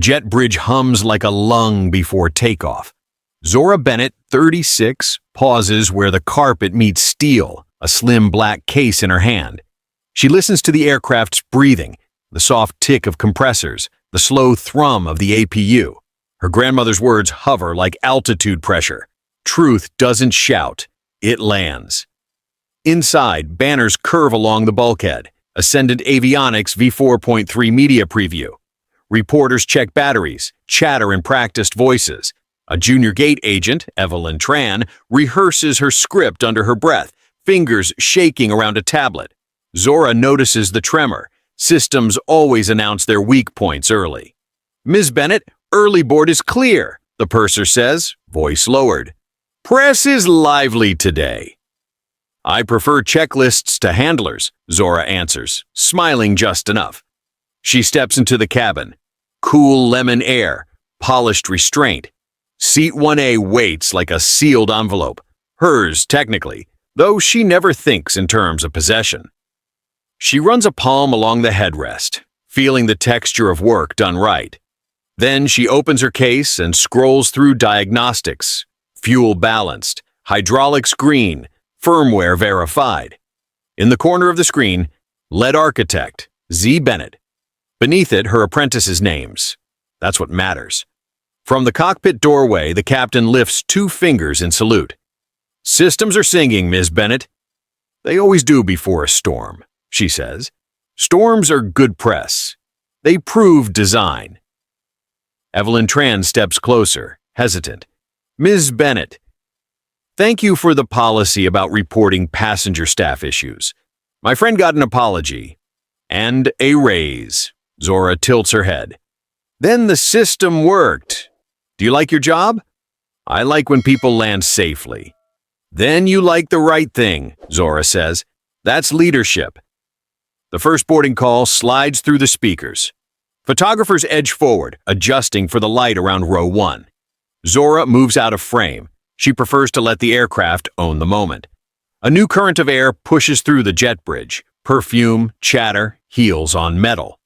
jet bridge hums like a lung before takeoff. Zora Bennett, 36, pauses where the carpet meets steel, a slim black case in her hand. She listens to the aircraft's breathing, the soft tick of compressors, the slow thrum of the APU. Her grandmother's words hover like altitude pressure. Truth doesn't shout, it lands. Inside, banners curve along the bulkhead. Ascendant Avionics V4.3 media preview. Reporters check batteries, chatter in practiced voices. A junior gate agent, Evelyn Tran, rehearses her script under her breath, fingers shaking around a tablet. Zora notices the tremor. Systems always announce their weak points early. "Ms. Bennett, early board is clear," the purser says, voice lowered. "Press is lively today." "I prefer checklists to handlers," Zora answers, smiling just enough. She steps into the cabin. Cool lemon air, polished restraint. Seat 1A waits like a sealed envelope. Hers, technically, though she never thinks in terms of possession. She runs a palm along the headrest, feeling the texture of work done right. Then she opens her case and scrolls through diagnostics. Fuel balanced, hydraulics green, firmware verified. In the corner of the screen, lead architect, Z. Bennett. Beneath it, her apprentices' names. That's what matters. From the cockpit doorway, the captain lifts 2 fingers in salute. "Systems are singing, Ms. Bennett." "They always do before a storm," she says. "Storms are good press. They prove design." Evelyn Tran steps closer, hesitant. "Ms. Bennett, thank you for the policy about reporting passenger staff issues. My friend got an apology. And a raise." Zora tilts her head. "Then the system worked. Do you like your job?" "I like when people land safely." "Then you like the right thing," Zora says. "That's leadership." The first boarding call slides through the speakers. Photographers edge forward, adjusting for the light around row 1. Zora moves out of frame. She prefers to let the aircraft own the moment. A new current of air pushes through the jet bridge. Perfume, chatter, heels on metal.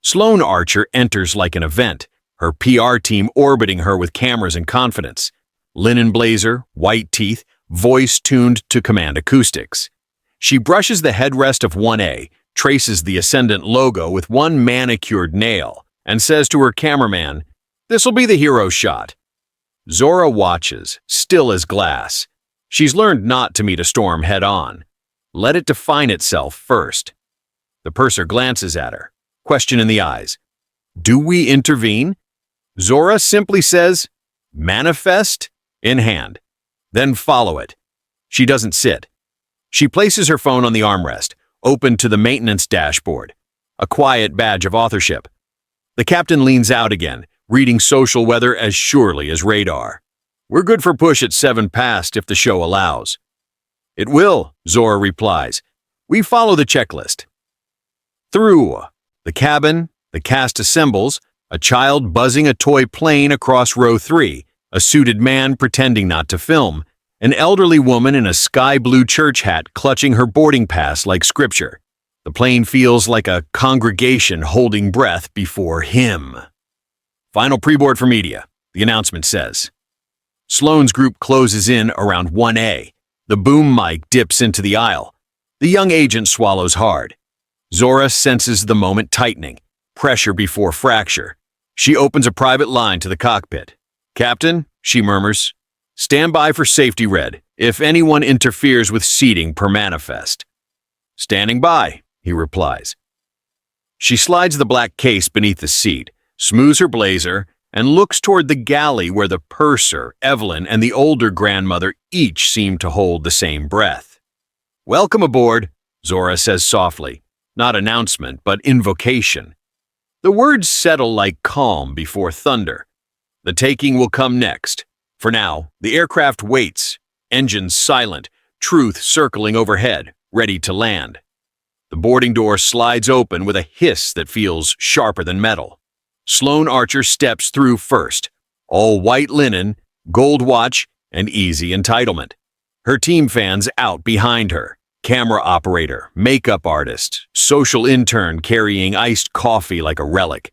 Sloane Archer enters like an event, her PR team orbiting her with cameras and confidence. Linen blazer, white teeth, voice tuned to command acoustics. She brushes the headrest of 1A, traces the Ascendant logo with one manicured nail, and says to her cameraman, "This'll be the hero shot." Zora watches, still as glass. She's learned not to meet a storm head-on. Let it define itself first. The purser glances at her, question in the eyes. "Do we intervene?" Zora simply says, "Manifest," in hand. Then follow it. She doesn't sit. She places her phone on the armrest, open to the maintenance dashboard, a quiet badge of authorship. The captain leans out again, reading social weather as surely as radar. "We're good for push at 7 past if the show allows." "It will," Zora replies. "We follow the checklist." Through the cabin, the cast assembles, a child buzzing a toy plane across row 3, a suited man pretending not to film, an elderly woman in a sky blue church hat clutching her boarding pass like scripture. The plane feels like a congregation holding breath before him. "Final preboard for media," the announcement says. Sloane's group closes in around 1A. The boom mic dips into the aisle. The young agent swallows hard. Zora senses the moment tightening, pressure before fracture. She opens a private line to the cockpit. "Captain," she murmurs, "stand by for safety red, if anyone interferes with seating per manifest." "Standing by," he replies. She slides the black case beneath the seat, smooths her blazer, and looks toward the galley where the purser, Evelyn, and the older grandmother each seem to hold the same breath. "Welcome aboard," Zora says softly. Not announcement, but invocation. The words settle like calm before thunder. The taking will come next. For now, the aircraft waits, engines silent, truth circling overhead, ready to land. The boarding door slides open with a hiss that feels sharper than metal. Sloane Archer steps through first, all white linen, gold watch, and easy entitlement. Her team fans out behind her. Camera operator, makeup artist, social intern carrying iced coffee like a relic.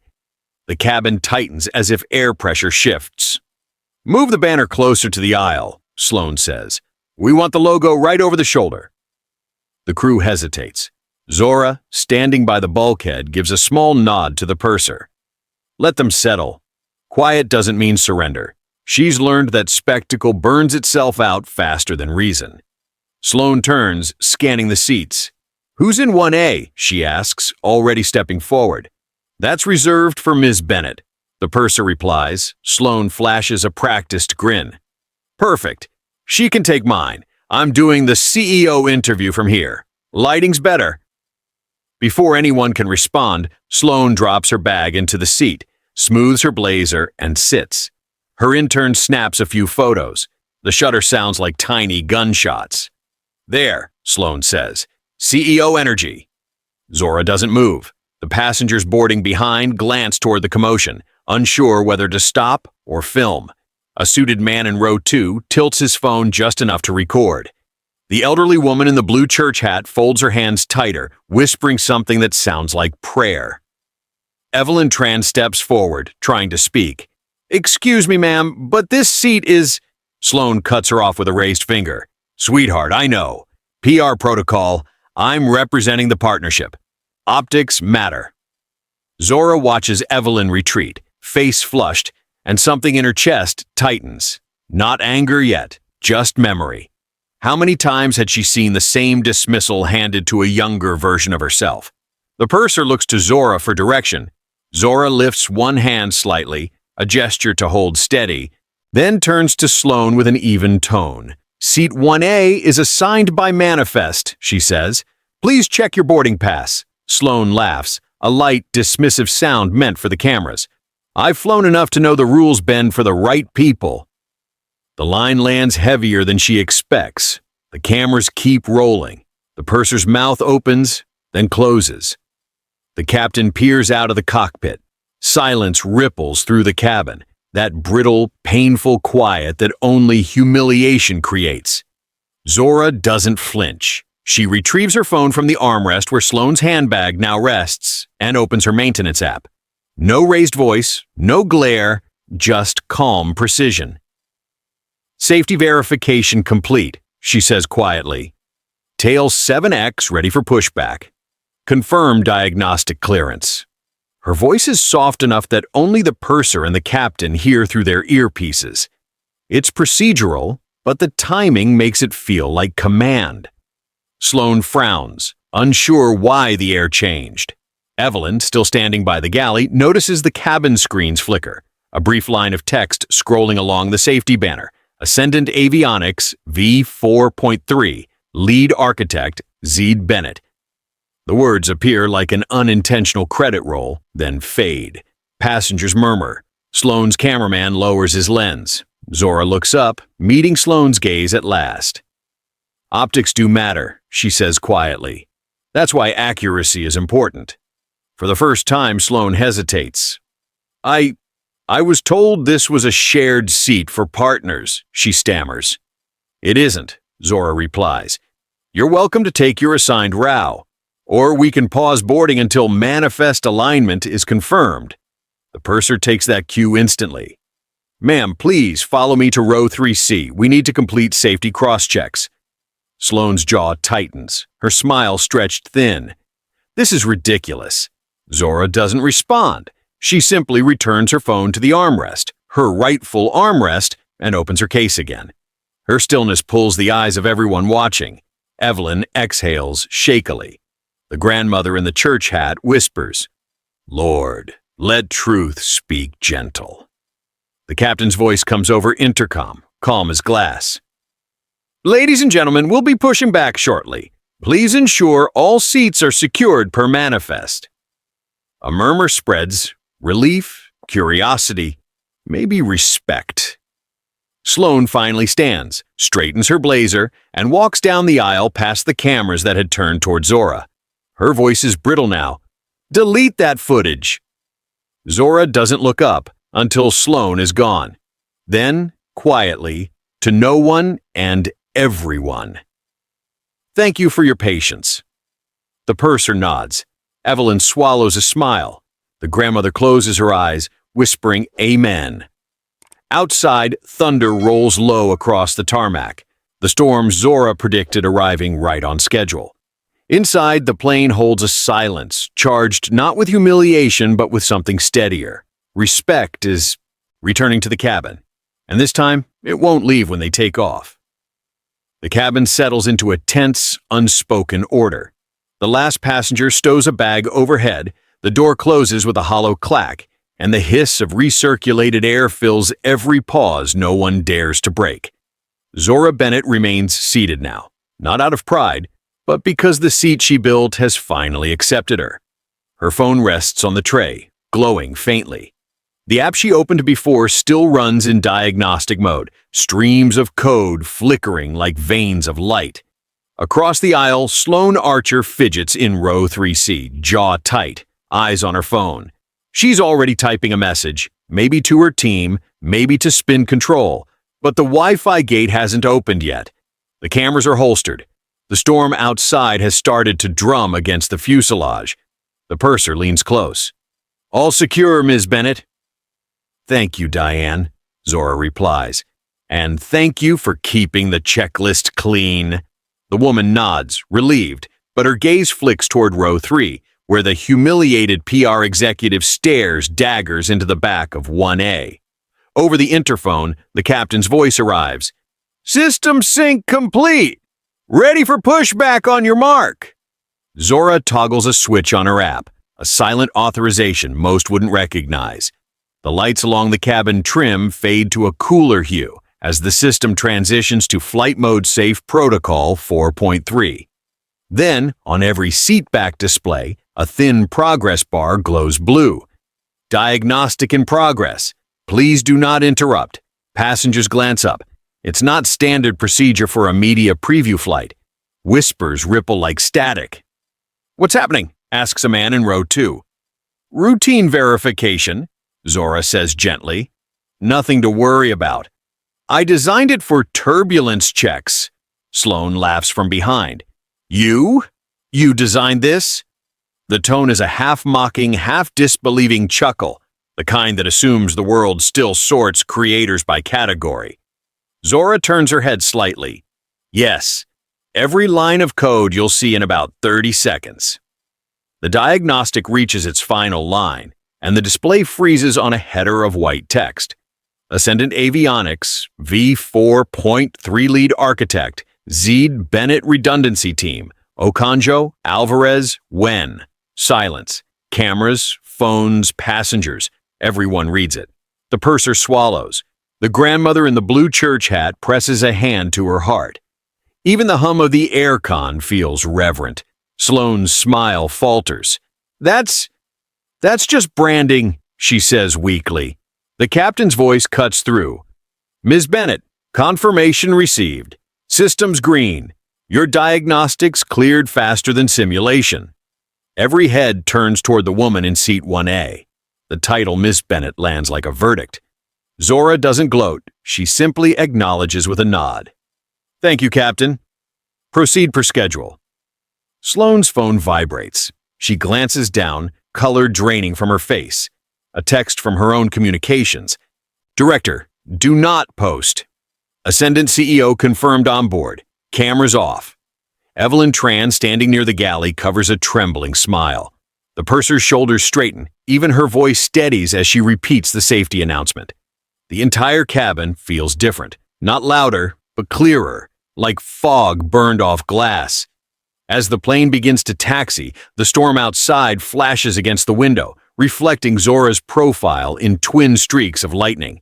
The cabin tightens as if air pressure shifts. "Move the banner closer to the aisle," Sloan says. "We want the logo right over the shoulder." The crew hesitates. Zora, standing by the bulkhead, gives a small nod to the purser. Let them settle. Quiet doesn't mean surrender. She's learned that spectacle burns itself out faster than reason. Sloan turns, scanning the seats. "Who's in 1A?" she asks, already stepping forward. "That's reserved for Ms. Bennett," the purser replies. Sloan flashes a practiced grin. "Perfect. She can take mine. I'm doing the CEO interview from here. Lighting's better." Before anyone can respond, Sloan drops her bag into the seat, smooths her blazer, and sits. Her intern snaps a few photos. The shutter sounds like tiny gunshots. "There," Sloan says. "CEO energy." Zora doesn't move. The passengers boarding behind glance toward the commotion, unsure whether to stop or film. A suited man in row 2 tilts his phone just enough to record. The elderly woman in the blue church hat folds her hands tighter, whispering something that sounds like prayer. Evelyn Tran steps forward, trying to speak. "Excuse me, ma'am, but this seat is—" Sloan cuts her off with a raised finger. "Sweetheart, I know. PR protocol. I'm representing the partnership. Optics matter." Zora watches Evelyn retreat, face flushed, and something in her chest tightens. Not anger yet, just memory. How many times had she seen the same dismissal handed to a younger version of herself? The purser looks to Zora for direction. Zora lifts one hand slightly, a gesture to hold steady, then turns to Sloan with an even tone. "Seat 1A is assigned by manifest," she says. "Please check your boarding pass." Sloan laughs, a light, dismissive sound meant for the cameras. "I've flown enough to know the rules bend for the right people." The line lands heavier than she expects. The cameras keep rolling. The purser's mouth opens, then closes. The captain peers out of the cockpit. Silence ripples through the cabin, that brittle, painful quiet that only humiliation creates. Zora doesn't flinch. She retrieves her phone from the armrest where Sloan's handbag now rests and opens her maintenance app. No raised voice, no glare, just calm precision. "Safety verification complete," she says quietly. "Tail 7X ready for pushback. Confirm diagnostic clearance." Her voice is soft enough that only the purser and the captain hear through their earpieces. It's procedural, but the timing makes it feel like command. Sloan frowns, unsure why the air changed. Evelyn, still standing by the galley, notices the cabin screens flicker. A brief line of text scrolling along the safety banner. Ascendant Avionics V4.3, lead architect Zora Bennett. The words appear like an unintentional credit roll, then fade. Passengers murmur. Sloan's cameraman lowers his lens. Zora looks up, meeting Sloan's gaze at last. "Optics do matter," she says quietly. "That's why accuracy is important." For the first time, Sloan hesitates. I was told this was a shared seat for partners," she stammers. "It isn't," Zora replies. "You're welcome to take your assigned row, or we can pause boarding until manifest alignment is confirmed." The purser takes that cue instantly. "Ma'am, please follow me to row 3C. We need to complete safety cross-checks." Sloan's jaw tightens, her smile stretched thin. This is ridiculous. Zora doesn't respond. She simply returns her phone to the armrest, her rightful armrest, and opens her case again. Her stillness pulls the eyes of everyone watching. Evelyn exhales shakily. The grandmother in the church hat whispers, "Lord, let truth speak gentle." The captain's voice comes over intercom, calm as glass. "Ladies and gentlemen, we'll be pushing back shortly. Please ensure all seats are secured per manifest." A murmur spreads. Relief, curiosity, maybe respect. Sloan finally stands, straightens her blazer, and walks down the aisle past the cameras that had turned toward Zora. Her voice is brittle now. "Delete that footage." Zora doesn't look up until Sloan is gone. Then, quietly, to no one and everyone. "Thank you for your patience." The purser nods. Evelyn swallows a smile. The grandmother closes her eyes, whispering, "Amen." Outside, thunder rolls low across the tarmac, the storm Zora predicted arriving right on schedule. Inside, the plane holds a silence, charged not with humiliation but with something steadier. Respect is returning to the cabin, and this time, it won't leave when they take off. The cabin settles into a tense, unspoken order. The last passenger stows a bag overhead, the door closes with a hollow clack, and the hiss of recirculated air fills every pause no one dares to break. Zora Bennett remains seated now, not out of pride, but because the seat she built has finally accepted her. Her phone rests on the tray, glowing faintly. The app she opened before still runs in diagnostic mode, streams of code flickering like veins of light. Across the aisle, Sloane Archer fidgets in row 3C, jaw tight, eyes on her phone. She's already typing a message, maybe to her team, maybe to spin control, but the Wi-Fi gate hasn't opened yet. The cameras are holstered. The storm outside has started to drum against the fuselage. The purser leans close. "All secure, Ms. Bennett." "Thank you, Diane," Zora replies. "And thank you for keeping the checklist clean." The woman nods, relieved, but her gaze flicks toward row 3, where the humiliated PR executive stares daggers into the back of 1A. Over the interphone, the captain's voice arrives. "System sync complete! Ready for pushback on your mark!" Zora toggles a switch on her app, a silent authorization most wouldn't recognize. The lights along the cabin trim fade to a cooler hue as the system transitions to Flight Mode Safe Protocol 4.3. Then, on every seatback display, a thin progress bar glows blue. "Diagnostic in progress. Please do not interrupt." Passengers glance up. It's not standard procedure for a media preview flight. Whispers ripple like static. "What's happening?" asks a man in row 2. "Routine verification," Zora says gently. "Nothing to worry about." "I designed it for turbulence checks." Sloane laughs from behind. "You? You designed this?" The tone is a half-mocking, half-disbelieving chuckle, the kind that assumes the world still sorts creators by category. Zora turns her head slightly. "Yes, every line of code you'll see in about 30 seconds. The diagnostic reaches its final line, and the display freezes on a header of white text. Ascendant Avionics, V4.3 Lead Architect, Zed Bennett Redundancy Team, Okonjo, Alvarez, Wen. Silence. Cameras, phones, passengers. Everyone reads it. The purser swallows. The grandmother in the blue church hat presses a hand to her heart. Even the hum of the aircon feels reverent. Sloane's smile falters. That's just branding," she says weakly. The captain's voice cuts through. "Ms. Bennett, confirmation received. Systems green. Your diagnostics cleared faster than simulation." Every head turns toward the woman in seat 1A. The title Miss Bennett lands like a verdict. Zora doesn't gloat. She simply acknowledges with a nod. "Thank you, Captain. Proceed per schedule." Sloane's phone vibrates. She glances down, color draining from her face. A text from her own communications. "Director, do not post. Ascendant CEO confirmed on board. Cameras off." Evelyn Tran, standing near the galley, covers a trembling smile. The purser's shoulders straighten. Even her voice steadies as she repeats the safety announcement. The entire cabin feels different. Not louder, but clearer, like fog burned off glass. As the plane begins to taxi, the storm outside flashes against the window, reflecting Zora's profile in twin streaks of lightning.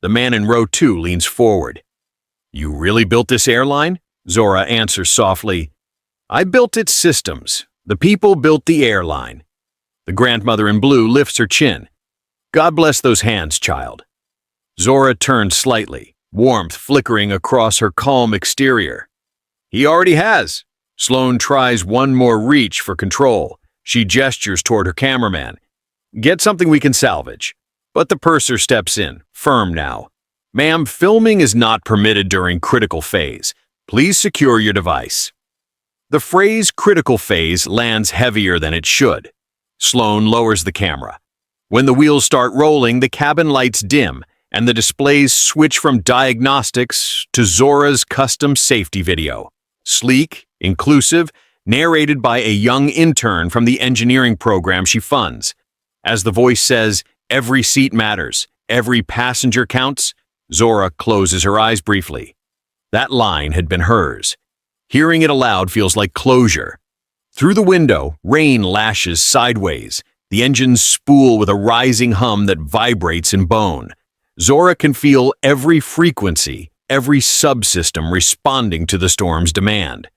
The man in row 2 leans forward. "You really built this airline?" Zora answers softly. "I built its systems. The people built the airline." The grandmother in blue lifts her chin. "God bless those hands, child." Zora turns slightly, warmth flickering across her calm exterior. "He already has." Sloane tries one more reach for control. She gestures toward her cameraman. "Get something we can salvage." But the purser steps in, firm now. "Ma'am, filming is not permitted during critical phase. Please secure your device." The phrase critical phase lands heavier than it should. Sloane lowers the camera. When the wheels start rolling, the cabin lights dim, and the displays switch from diagnostics to Zora's custom safety video. Sleek, inclusive, narrated by a young intern from the engineering program she funds. As the voice says, "Every seat matters, every passenger counts," Zora closes her eyes briefly. That line had been hers. Hearing it aloud feels like closure. Through the window, rain lashes sideways. The engines spool with a rising hum that vibrates in bone. Zora can feel every frequency, every subsystem responding to the storm's demand.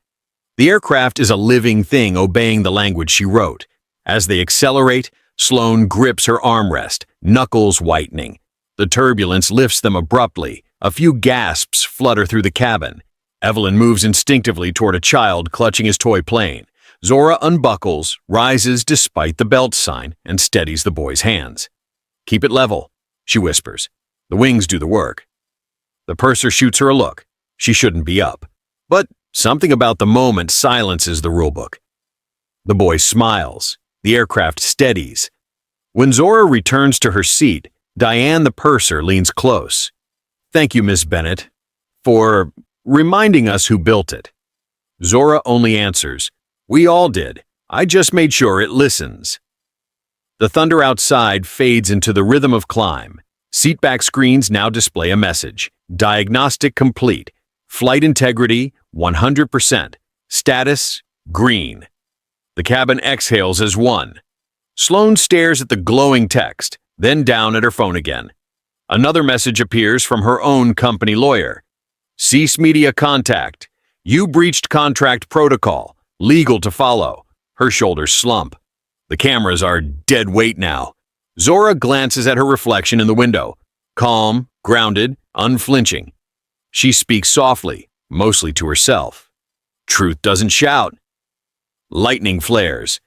The aircraft is a living thing obeying the language she wrote. As they accelerate, Sloane grips her armrest, knuckles whitening. The turbulence lifts them abruptly. A few gasps flutter through the cabin. Evelyn moves instinctively toward a child clutching his toy plane. Zora unbuckles, rises despite the belt sign, and steadies the boy's hands. "Keep it level," she whispers. "The wings do the work." The purser shoots her a look. She shouldn't be up. But something about the moment silences the rulebook. The boy smiles. The aircraft steadies. When Zora returns to her seat, Diane the purser leans close. "Thank you, Miss Bennett, for reminding us who built it." Zora only answers, "We all did. I just made sure it listens." The thunder outside fades into the rhythm of climb. Seatback screens now display a message. Diagnostic complete. Flight integrity, 100%. Status, green. The cabin exhales as one. Sloane stares at the glowing text, then down at her phone again. Another message appears from her own company lawyer. "Cease media contact. You breached contract protocol. Legal to follow." Her shoulders slump. The cameras are dead weight now. Zora glances at her reflection in the window. Calm, grounded, unflinching. She speaks softly, mostly to herself. Truth doesn't shout. Lightning flares.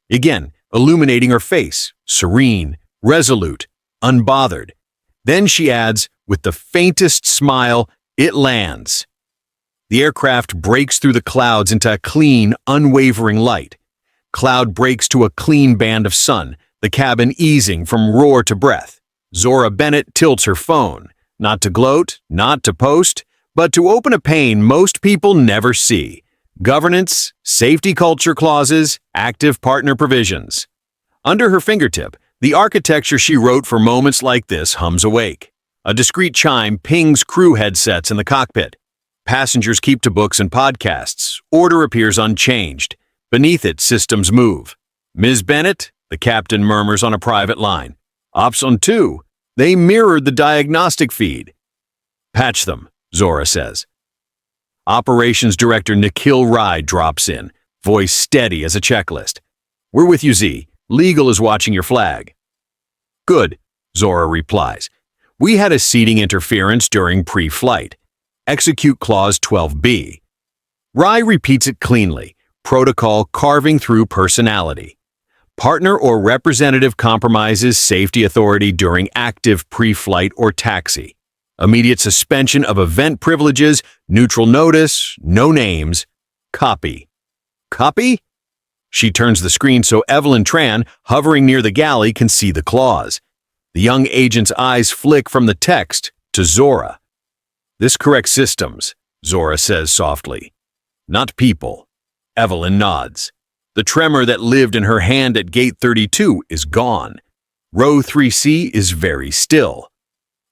Again, illuminating her face, serene, resolute, unbothered. Then she adds, with the faintest smile, "It lands." The aircraft breaks through the clouds into a clean, unwavering light. Cloud breaks to a clean band of sun, the cabin easing from roar to breath. Zora Bennett tilts her phone, not to gloat, not to post, but to open a pane most people never see. Governance, safety culture clauses, active partner provisions. Under her fingertip, the architecture she wrote for moments like this hums awake. A discreet chime pings crew headsets in the cockpit. Passengers keep to books and podcasts. Order appears unchanged. Beneath it, systems move. "Ms. Bennett," the captain murmurs on a private line. "Ops on 2. They mirrored the diagnostic feed." "Patch them," Zora says. Operations Director Nikhil Rai drops in, voice steady as a checklist. "We're with you, Z. Legal is watching your flag." "Good," Zora replies. "We had a seating interference during pre-flight. Execute Clause 12B. Rai repeats it cleanly, protocol carving through personality. Partner or representative compromises safety authority during active pre-flight or taxi. Immediate suspension of event privileges, neutral notice, no names. Copy. Copy? She turns the screen so Evelyn Tran, hovering near the galley, can see the clause. The young agent's eyes flick from the text to Zora. "This corrects systems," Zora says softly. "Not people." Evelyn nods. The tremor that lived in her hand at gate 32 is gone. Row 3C is very still.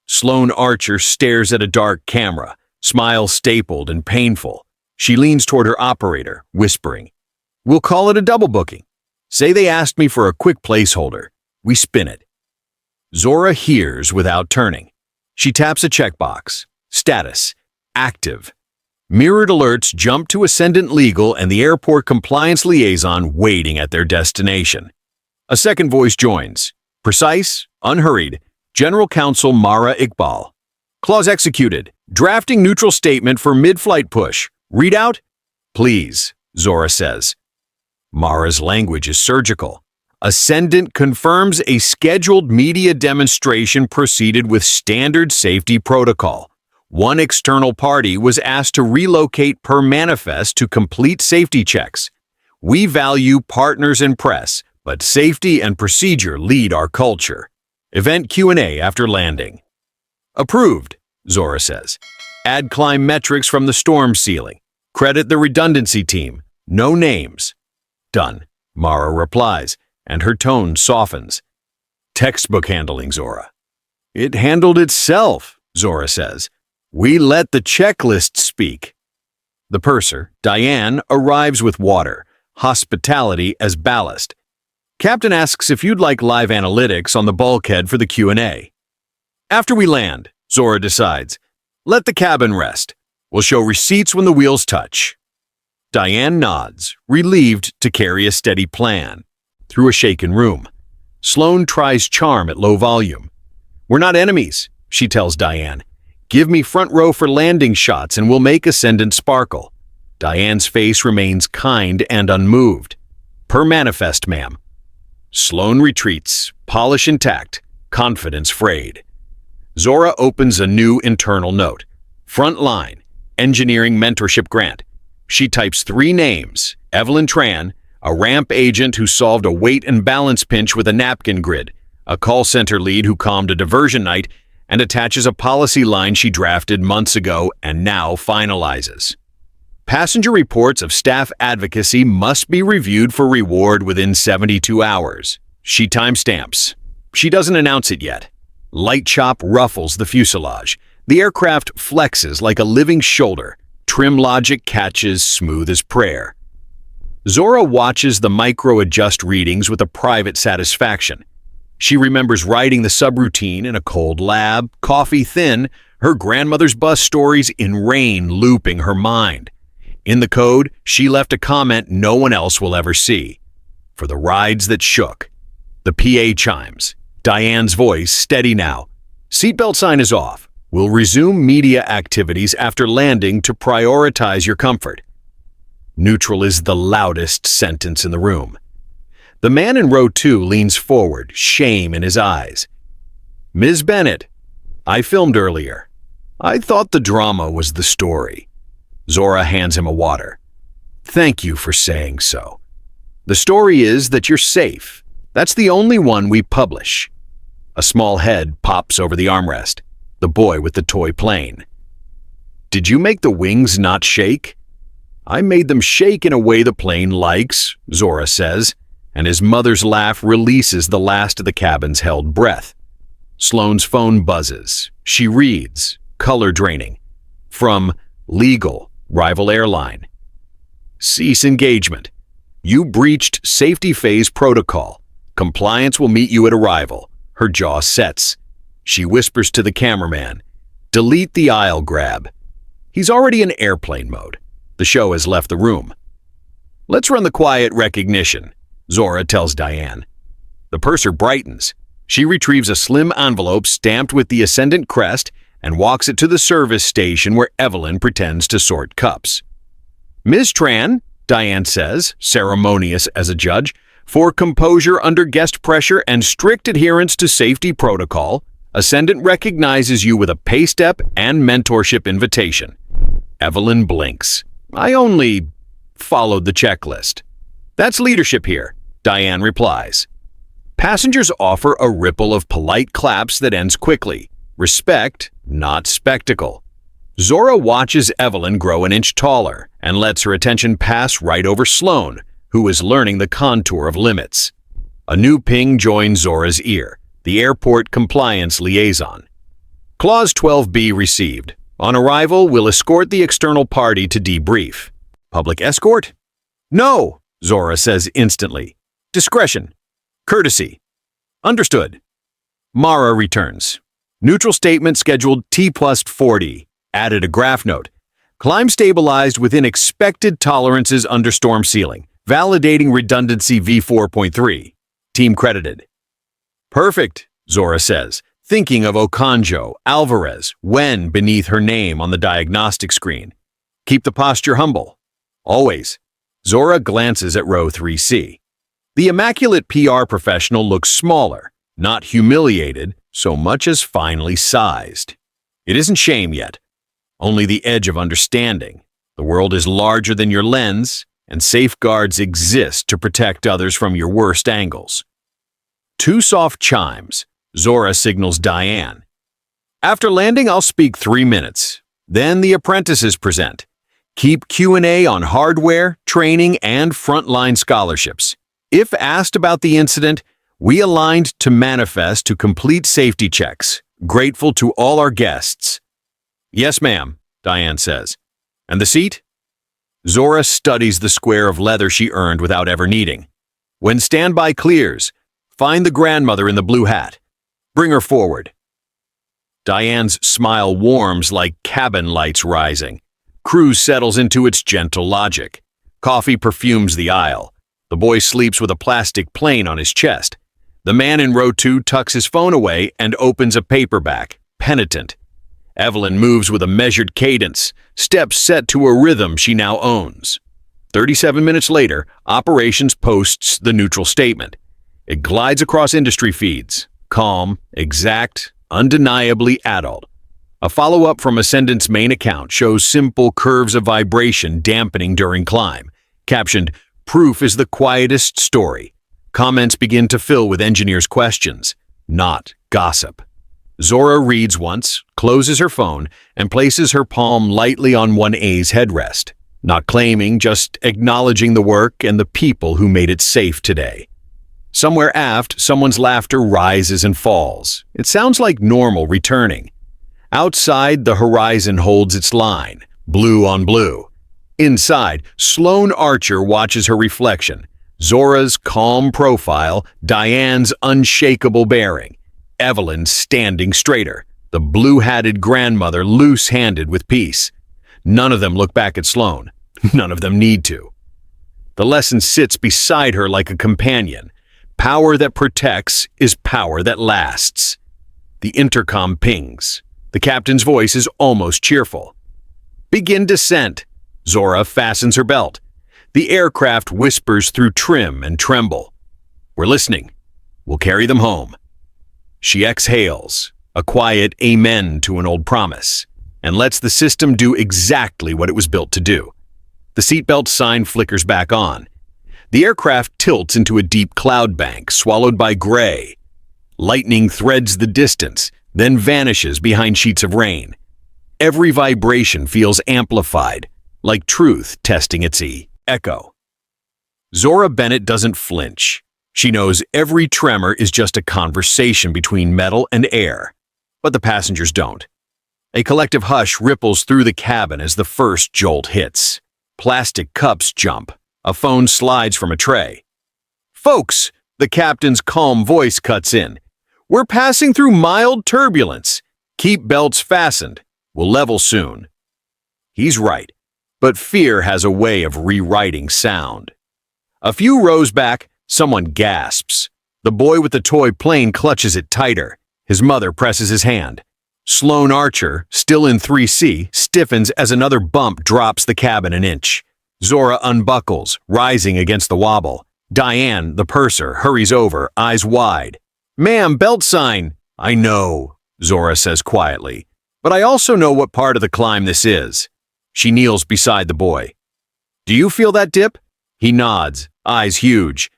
Sloane Archer stares at a dark camera, smile stapled and painful. She leans toward her operator, whispering, "We'll call it a double booking. Say they asked me for a quick placeholder. We spin it." Zora hears without turning. She taps a checkbox. Status: active. Mirrored alerts jump to Ascendant Legal and the airport compliance liaison waiting at their destination. A second voice joins. Precise, unhurried. General Counsel Mara Iqbal. "Clause executed. Drafting neutral statement for mid-flight push. Readout?" "Please," Zora says. Mara's language is surgical. Ascendant confirms a scheduled media demonstration proceeded with standard safety protocol. One external party was asked to relocate per manifest to complete safety checks. We value partners and press, but safety and procedure lead our culture. Event Q&A after landing. Approved, Zora says. Add climb metrics from the storm ceiling. Credit the redundancy team. No names. Done, Mara replies, and her tone softens. Textbook handling, Zora. It handled itself, Zora says. We let the checklist speak. The purser, Diane, arrives with water, hospitality as ballast. Captain asks if you'd like live analytics on the bulkhead for the Q&A. After we land, Zora decides, let the cabin rest. We'll show receipts when the wheels touch. Diane nods, relieved to carry a steady plan. Through a shaken room, Sloane tries charm at low volume. We're not enemies, she tells Diane. Give me front row for landing shots and we'll make Ascendant sparkle. Diane's face remains kind and unmoved. Per manifest, ma'am. Sloane retreats, polish intact, confidence frayed. Zora opens a new internal note. Front line, engineering mentorship grant. She types 3 names, Evelyn Tran, a ramp agent who solved a weight and balance pinch with a napkin grid, a call center lead who calmed a diversion night, and attaches a policy line she drafted months ago and now finalizes. Passenger reports of staff advocacy must be reviewed for reward within 72 hours. She timestamps. She doesn't announce it yet. Light chop ruffles the fuselage. The aircraft flexes like a living shoulder. Trim logic catches smooth as prayer. Zora watches the micro-adjust readings with a private satisfaction. She remembers writing the subroutine in a cold lab, coffee thin, her grandmother's bus stories in rain looping her mind. In the code, she left a comment no one else will ever see. For the rides that shook. The PA chimes. Diane's voice, steady now. Seatbelt sign is off. We'll resume media activities after landing to prioritize your comfort. Neutral is the loudest sentence in the room. The man in row 2 leans forward, shame in his eyes. Ms. Bennett, I filmed earlier. I thought the drama was the story. Zora hands him a water. Thank you for saying so. The story is that you're safe. That's the only one we publish. A small head pops over the armrest. The boy with the toy plane. Did you make the wings not shake? I made them shake in a way the plane likes, Zora says, and his mother's laugh releases the last of the cabin's held breath. Sloane's phone buzzes. She reads, color draining, from legal, rival airline. Cease engagement. You breached safety phase protocol. Compliance will meet you at arrival. Her jaw sets. She whispers to the cameraman, delete the aisle grab. He's already in airplane mode. The show has left the room. Let's run the quiet recognition, Zora tells Diane. The purser brightens. She retrieves a slim envelope stamped with the Ascendant crest and walks it to the service station where Evelyn pretends to sort cups. Ms. Tran, Diane says, ceremonious as a judge, for composure under guest pressure and strict adherence to safety protocol, Ascendant recognizes you with a pay step and mentorship invitation. Evelyn blinks. I only followed the checklist. That's leadership here, Diane replies. Passengers offer a ripple of polite claps that ends quickly. Respect, not spectacle. Zora watches Evelyn grow an inch taller and lets her attention pass right over Sloane, who is learning the contour of limits. A new ping joins Zora's ear, the airport compliance liaison. Clause 12B received. On arrival, we'll escort the external party to debrief. Public escort? No, Zora says instantly. Discretion. Courtesy. Understood. Mara returns. Neutral statement scheduled T+40. Added a graph note. Climb stabilized within expected tolerances under storm ceiling. Validating redundancy V4.3. Team credited. Perfect, Zora says, thinking of Okonjo, Alvarez, Wen beneath her name on the diagnostic screen. Keep the posture humble. Always. Zora glances at row 3C. The immaculate PR professional looks smaller, not humiliated, so much as finely sized. It isn't shame yet, only the edge of understanding. The world is larger than your lens, and safeguards exist to protect others from your worst angles. Two soft chimes. Zora signals Diane. After landing, I'll speak 3 minutes. Then the apprentices present. Keep Q&A on hardware, training, and frontline scholarships. If asked about the incident, we aligned to manifest to complete safety checks. Grateful to all our guests. Yes, ma'am, Diane says. And the seat? Zora studies the square of leather she earned without ever needing. When standby clears, find the grandmother in the blue hat. Bring her forward. Diane's smile warms like cabin lights rising. Cruise settles into its gentle logic. Coffee perfumes the aisle. The boy sleeps with a plastic plane on his chest. The man in row 2 tucks his phone away and opens a paperback, penitent. Evelyn moves with a measured cadence, steps set to a rhythm she now owns. 37 minutes later, Operations posts the neutral statement. It glides across industry feeds, calm, exact, undeniably adult. A follow-up from Ascendant's main account shows simple curves of vibration dampening during climb, captioned, "Proof is the quietest story." Comments begin to fill with engineers' questions, not gossip. Zora reads once, closes her phone, and places her palm lightly on 1A's headrest, not claiming, just acknowledging the work and the people who made it safe today. Somewhere aft, someone's laughter rises and falls. It sounds like normal returning. Outside, the horizon holds its line, blue on blue. Inside, Sloane Archer watches her reflection. Zora's calm profile, Diane's unshakable bearing. Evelyn standing straighter, the blue-hatted grandmother loose-handed with peace. None of them look back at Sloane. None of them need to. The lesson sits beside her like a companion. Power that protects is power that lasts. The intercom pings. The captain's voice is almost cheerful. Begin descent. Zora fastens her belt. The aircraft whispers through trim and tremble. We're listening. We'll carry them home. She exhales, a quiet amen to an old promise, and lets the system do exactly what it was built to do. The seatbelt sign flickers back on. The aircraft tilts into a deep cloud bank, swallowed by gray. Lightning threads the distance, then vanishes behind sheets of rain. Every vibration feels amplified, like truth testing its echo. Zora Bennett doesn't flinch. She knows every tremor is just a conversation between metal and air, but the passengers don't. A collective hush ripples through the cabin as the first jolt hits. Plastic cups jump. A phone slides from a tray. Folks, the captain's calm voice cuts in. We're passing through mild turbulence. Keep belts fastened. We'll level soon. He's right, but fear has a way of rewriting sound. A few rows back, someone gasps. The boy with the toy plane clutches it tighter. His mother presses his hand. Sloane Archer, still in 3C, stiffens as another bump drops the cabin an inch. Zora unbuckles, rising against the wobble. Diane, the purser, hurries over, eyes wide. Ma'am, belt sign. I know, Zora says quietly, but I also know what part of the climb this is. She kneels beside the boy. Do you feel that dip? He nods, eyes huge.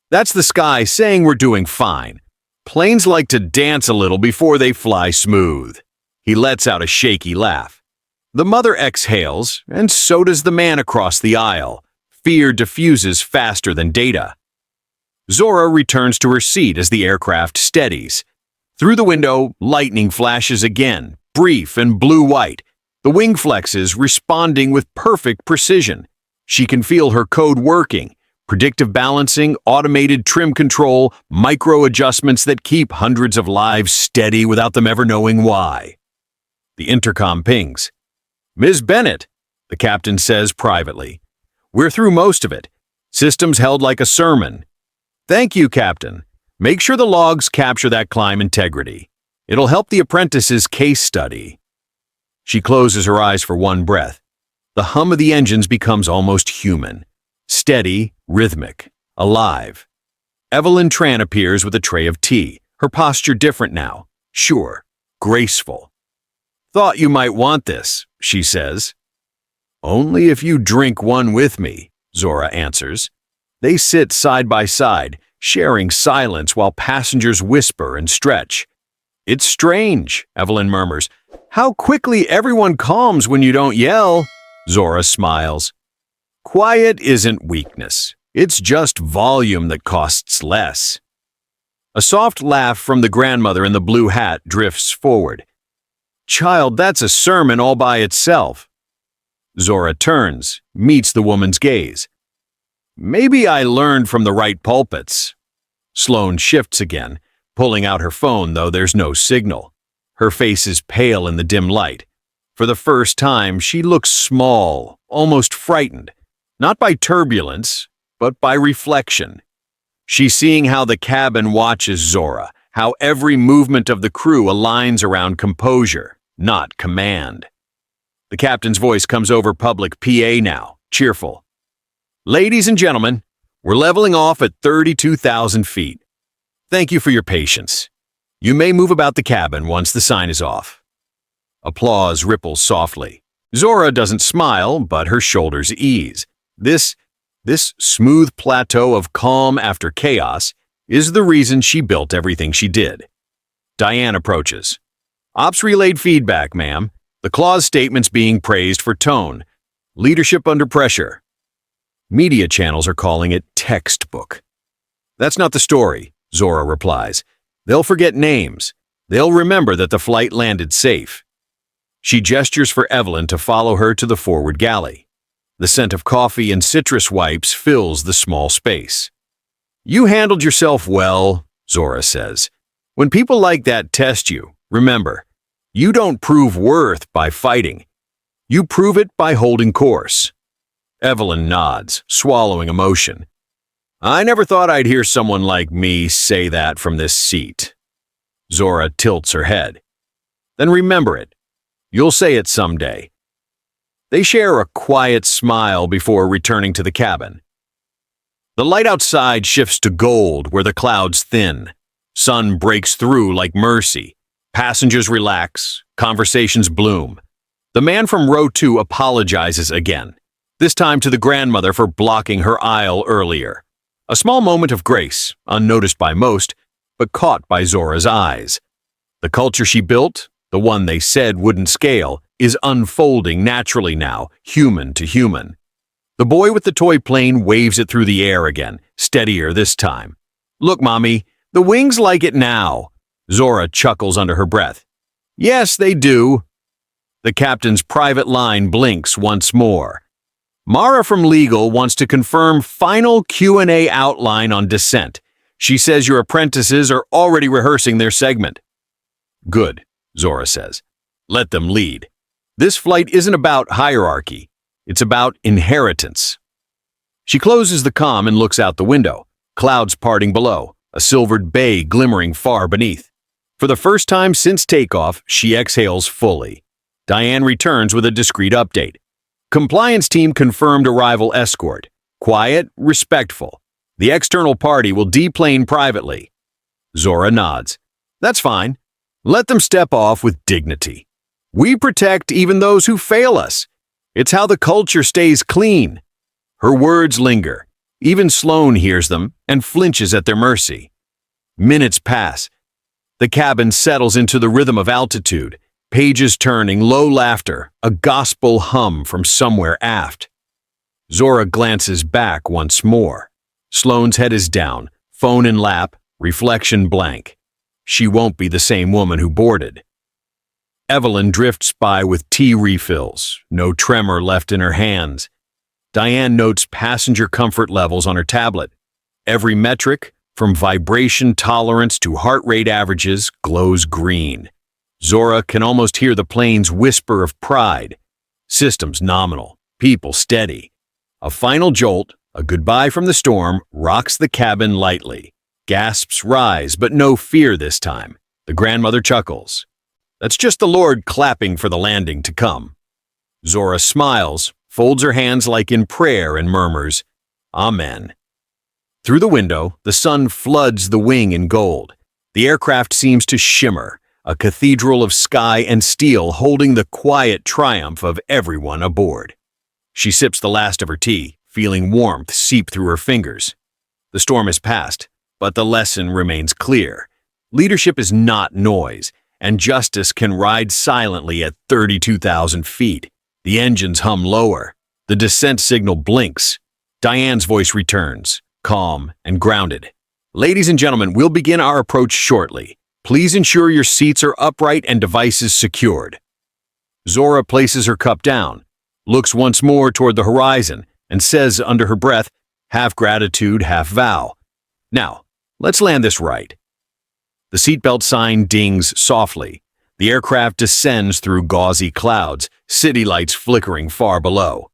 That's the sky saying we're doing fine. Planes like to dance a little before they fly smooth. He lets out a shaky laugh. The mother exhales, and so does the man across the aisle. Fear diffuses faster than data. Zora returns to her seat as the aircraft steadies. Through the window, lightning flashes again, brief and blue-white. The wing flexes responding with perfect precision. She can feel her code working. Predictive balancing, automated trim control, micro adjustments that keep hundreds of lives steady without them ever knowing why. The intercom pings. Ms. Bennett, the captain says privately. We're through most of it. Systems held like a sermon. Thank you, Captain. Make sure the logs capture that climb integrity. It'll help the apprentice's case study. She closes her eyes for one breath. The hum of the engines becomes almost human. Steady, rhythmic, alive. Evelyn Tran appears with a tray of tea, her posture different now. Sure, graceful. Thought you might want this, she says. Only if you drink one with me, Zora answers. They sit side by side, sharing silence while passengers whisper and stretch. It's strange, Evelyn murmurs. How quickly everyone calms when you don't yell. Zora smiles. Quiet isn't weakness. It's just volume that costs less. A soft laugh from the grandmother in the blue hat drifts forward. Child, that's a sermon all by itself. Zora turns, meets the woman's gaze. Maybe I learned from the right pulpits. Sloane shifts again, pulling out her phone, though there's no signal. Her face is pale in the dim light. For the first time, she looks small, almost frightened. Not by turbulence, but by reflection. She's seeing how the cabin watches Zora, how every movement of the crew aligns around composure, not command. The captain's voice comes over public PA now, cheerful. Ladies and gentlemen, we're leveling off at 32,000 feet. Thank you for your patience. You may move about the cabin once the sign is off. Applause ripples softly. Zora doesn't smile, but her shoulders ease. This smooth plateau of calm after chaos is the reason she built everything she did. Diane approaches. Ops relayed feedback, ma'am. The clause statement's being praised for tone. Leadership under pressure. Media channels are calling it textbook. That's not the story, Zora replies. They'll forget names. They'll remember that the flight landed safe. She gestures for Evelyn to follow her to the forward galley. The scent of coffee and citrus wipes fills the small space. You handled yourself well, Zora says. When people like that test you, remember, you don't prove worth by fighting. You prove it by holding course. Evelyn nods, swallowing emotion. I never thought I'd hear someone like me say that from this seat. Zora tilts her head. Then remember it. You'll say it someday. They share a quiet smile before returning to the cabin. The light outside shifts to gold where the clouds thin. Sun breaks through like mercy. Passengers relax. Conversations bloom. The man from row 2 apologizes again, this time to the grandmother for blocking her aisle earlier. A small moment of grace, unnoticed by most, but caught by Zora's eyes. The culture she built, the one they said wouldn't scale, is unfolding naturally now, human to human. The boy with the toy plane waves it through the air again, steadier this time. Look, Mommy, the wings like it now. Zora chuckles under her breath. Yes, they do. The captain's private line blinks once more. Mara from Legal wants to confirm final Q&A outline on descent. She says your apprentices are already rehearsing their segment. Good, Zora says. Let them lead. This flight isn't about hierarchy. It's about inheritance. She closes the comm and looks out the window, clouds parting below, a silvered bay glimmering far beneath. For the first time since takeoff, she exhales fully. Diane returns with a discreet update. Compliance team confirmed arrival escort. Quiet, respectful. The external party will deplane privately. Zora nods. That's fine. Let them step off with dignity. We protect even those who fail us. It's how the culture stays clean. Her words linger. Even Sloane hears them and flinches at their mercy. Minutes pass. The cabin settles into the rhythm of altitude, pages turning, low laughter, a gospel hum from somewhere aft. Zora glances back once more. Sloane's head is down, phone in lap, reflection blank. She won't be the same woman who boarded. Evelyn drifts by with tea refills, no tremor left in her hands. Diane notes passenger comfort levels on her tablet. Every metric, from vibration tolerance to heart rate averages, glows green. Zora can almost hear the plane's whisper of pride. Systems nominal, people steady. A final jolt, a goodbye from the storm, rocks the cabin lightly. Gasps rise, but no fear this time. The grandmother chuckles. That's just the Lord clapping for the landing to come. Zora smiles, folds her hands like in prayer and murmurs, Amen. Through the window, the sun floods the wing in gold. The aircraft seems to shimmer, a cathedral of sky and steel holding the quiet triumph of everyone aboard. She sips the last of her tea, feeling warmth seep through her fingers. The storm has passed, but the lesson remains clear. Leadership is not noise, and justice can ride silently at 32,000 feet. The engines hum lower. The descent signal blinks. Diane's voice returns, calm and grounded. Ladies and gentlemen, we'll begin our approach shortly. Please ensure your seats are upright and devices secured. Zora places her cup down, looks once more toward the horizon, and says under her breath, half gratitude, half vow. Now, let's land this right. The seatbelt sign dings softly. The aircraft descends through gauzy clouds, city lights flickering far below.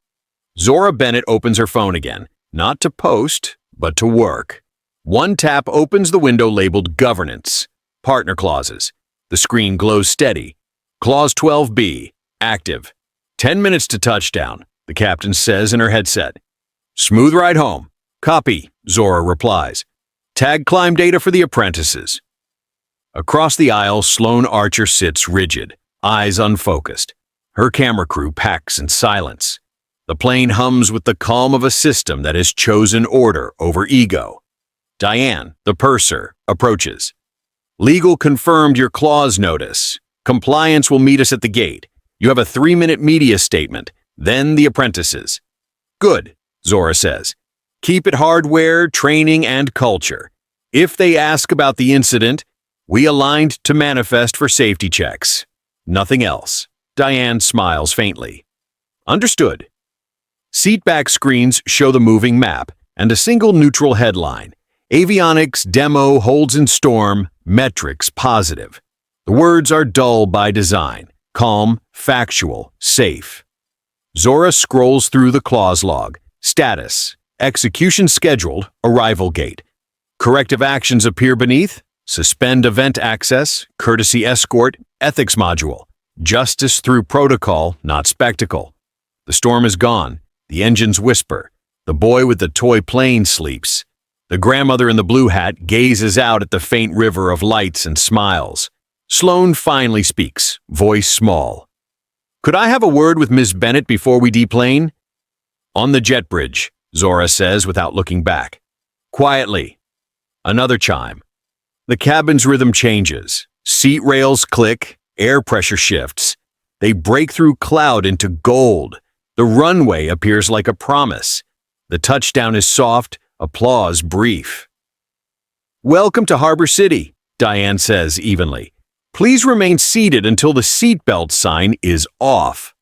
Zora Bennett opens her phone again, not to post, but to work. One tap opens the window labeled Governance. Partner clauses. The screen glows steady. Clause 12B, active. 10 minutes to touchdown, the captain says in her headset. Smooth ride home. Copy, Zora replies. Tag climb data for the apprentices. Across the aisle, Sloane Archer sits rigid, eyes unfocused. Her camera crew packs in silence. The plane hums with the calm of a system that has chosen order over ego. Diane, the purser, approaches. Legal confirmed your clause notice. Compliance will meet us at the gate. You have a 3-minute media statement, then the apprentices. Good, Zora says. Keep it hardware, training, and culture. If they ask about the incident, we aligned to manifest for safety checks. Nothing else. Diane smiles faintly. Understood. Seatback screens show the moving map and a single neutral headline. Avionics demo holds in storm, metrics positive. The words are dull by design, calm, factual, safe. Zora scrolls through the clause log. Status, execution scheduled, arrival gate. Corrective actions appear beneath. Suspend event access, courtesy escort, ethics module. Justice through protocol, not spectacle. The storm is gone. The engines whisper. The boy with the toy plane sleeps. The grandmother in the blue hat gazes out at the faint river of lights and smiles. Sloane finally speaks, voice small. Could I have a word with Miss Bennett before we deplane? On the jet bridge, Zora says without looking back. Quietly. Another chime. The cabin's rhythm changes. Seat rails click, air pressure shifts. They break through cloud into gold. The runway appears like a promise. The touchdown is soft, applause brief. Welcome to Harbor City, Diane says evenly. Please remain seated until the seatbelt sign is off.